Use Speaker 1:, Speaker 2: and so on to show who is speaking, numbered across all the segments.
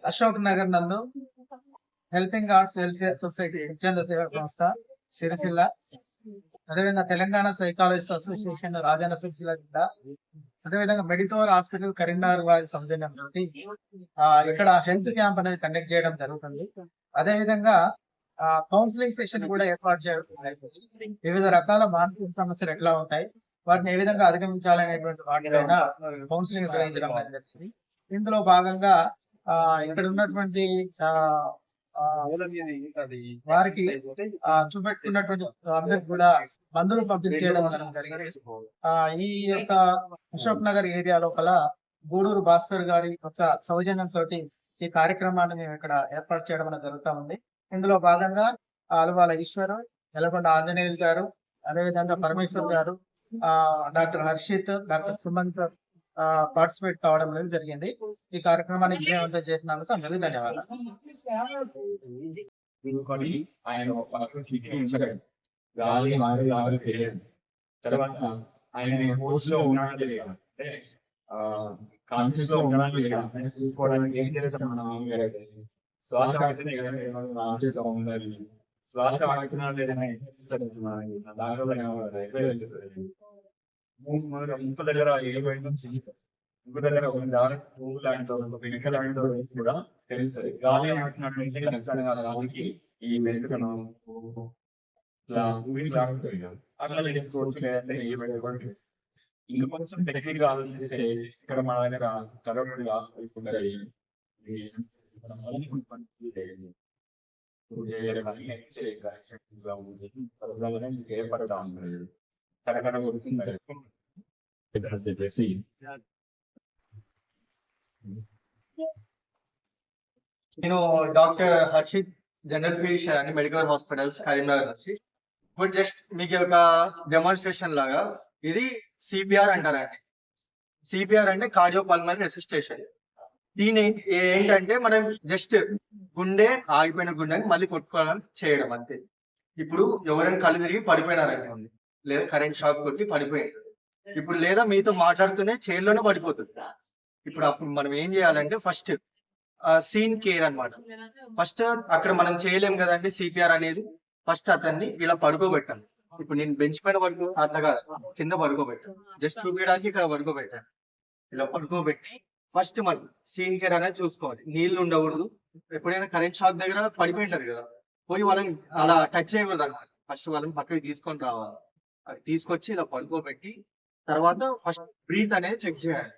Speaker 1: అశోక్ నగర్ నందు helping arts welfare society స్వచ్ఛంద సేవా సంస్థ సిరిసిల్ల, అదేవిధంగా తెలంగాణ సైకాలజిస్ట్ అసోసియేషన్ రాజన్న సిరిసిల్ల జిల్లా, అదేవిధంగా మెడికల్ హాస్పిటల్ కరీంనగర్ వారి సౌజన్యంతో ఇక్కడ హెల్త్ క్యాంప్ అనేది కండక్ట్ చేయడం జరుగుతుంది. అదేవిధంగా కౌన్సిలింగ్ సెషన్ కూడా ఏర్పాటు చేయడం జరుగుతుంది. వివిధ రకాల మానసిక సమస్యలు ఎట్లా ఉంటాయి, వాటిని ఏ విధంగా అధిగమించాలనేటువంటి వాటిపైన కౌన్సిలింగ్ నిర్వహించడం జరిగింది. ఇందులో భాగంగా ఇక్కడ ఉన్నటువంటి వారికి చూపెట్టుకున్నటువంటి అందరికి కూడా మందులు పంపించేయడం జరిగింది. ఈ యొక్క అశోక్ నగర్ ఏరియా లోపల గూడూరు భాస్కర్ గారి యొక్క సౌజన్యంతో ఈ కార్యక్రమాన్ని మేము ఇక్కడ ఏర్పాటు చేయడం అనేది జరుగుతూ ఉంది. ఇందులో భాగంగా అలవాల ఈశ్వర్, నెలకొండ ఆంజనేయులు గారు, అదేవిధంగా పరమేశ్వర్ గారు, doctor Harshit, doctor Sumanth participate కావడం అనేది జరిగింది. ఈ కార్యక్రమాన్ని విజయవంతం చేసినందుకు అందరికీ ధన్యవాదాలు.
Speaker 2: తర్వాత ఆయన పోస్ట్ లో ఉన్నాడు కాన్షియస్ లో ఉండడానికి చూసుకోవడానికి ఏం చేస్తాం మనం శ్వాస ఉండాలి, శ్వాస వాడుతున్నాడు లేదని ముక్కు దగ్గర ముక్కు దగ్గర ఒక పువ్వు లాంటిదో ఒక వెనుక లాంటిదో కూడా తెలుస్తుంది. గాలి ఆడుతున్నటువంటి ఖచ్చితంగా గాలికి ఈ వెనుకను అట్లా తెలుసుకోవచ్చు. లేదంటే ఏ కూడా తెలుస్తుంది. ఇంకా కొంచెం టెక్నిక్ గా ఆలోచిస్తే ఇక్కడ మన దగ్గర తరగతిగా ఏర్పడతా ఉంటుంది. తరగతి
Speaker 3: నేను డాక్టర్ హర్షిత్, జనరల్ ఫిజిషియన్ అని మెడికల్ హాస్పిటల్స్ కరీంనగర్ నుంచి. ఇప్పుడు జస్ట్ మీకు ఒక డెమాన్స్ట్రేషన్ లాగా ఇది సిపిఆర్ అంటారండి. సిపిఆర్ అంటే కార్డియో పల్మనరీ రెసిస్టేషన్. దీని ఏంటంటే మనం జస్ట్ గుండె ఆగిపోయిన గుండెని మళ్ళీ కొట్టుకోవడానికి చేయడం అంతే. ఇప్పుడు ఎవరైనా కళ్ళు తిరిగి పడిపోయినారండి, లేదా కరెంట్ షాక్ కొట్టి పడిపోయింది, ఇప్పుడు లేదా మీతో మాట్లాడుతూనే చైర్లోనే పడిపోతుంది. ఇప్పుడు అప్పుడు మనం ఏం చేయాలంటే ఫస్ట్ సీన్ కేర్ అన్నమాట. ఫస్ట్ అక్కడ మనం చేయలేం కదండి సిపిఆర్ అనేది. ఫస్ట్ అతన్ని ఇలా పడుకోబెట్టాలి. ఇప్పుడు నేను బెంచ్ పైన అట్లా కాదు, కింద పడుకోబెట్టాను. జస్ట్ చూపించడానికి ఇక్కడ పడుకోబెట్టాను. ఇలా పడుకోబెట్టి ఫస్ట్ మనం సీన్ కేర్ అనేది చూసుకోవాలి. నీళ్లు ఉండకూడదు. ఎప్పుడైనా కరెంట్ షాక్ దగ్గర పడిపోయింటారు కదా, పోయి వాళ్ళని అలా టచ్ చేయకూడదు అనమాట. ఫస్ట్ వాళ్ళని పక్కకి తీసుకొని రావాలి. తీసుకొచ్చి ఇలా పడుకోబెట్టి తర్వాత ఫస్ట్ బ్రీత్ అనేది చెక్ చేయాలి.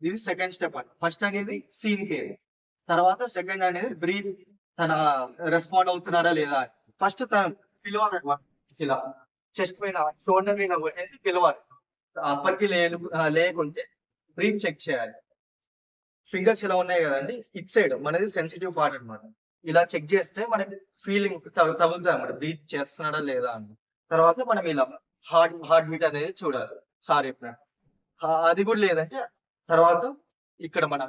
Speaker 3: ఇది సెకండ్ స్టెప్ అని. ఫస్ట్ అనేది సీన్ కేర్, తర్వాత సెకండ్ అనేది బ్రీత్ తన రెస్పాండ్ అవుతున్నారా లేదా. ఫస్ట్ తన పిలవాలి అనమాట. ఇలా చెస్ట్ పైన షోల్డర్ మీద పిలవాలి. అప్పటికి లేకుంటే బ్రీత్ చెక్ చేయాలి. ఫింగర్స్ ఇలా ఉన్నాయి కదండి, ఇట్ సైడ్ మనది సెన్సిటివ్ పార్ట్ అనమాట. ఇలా చెక్ చేస్తే మనకి ఫీలింగ్ తగులుతుంది అనమాట, బ్రీత్ చేస్తున్నాడా లేదా అని. తర్వాత మనం ఇలా హార్ట్ బీట్ అనేది చూడాలి. సార్ చెప్పినట్టు అది కూడా లేదంటే తర్వాత ఇక్కడ మన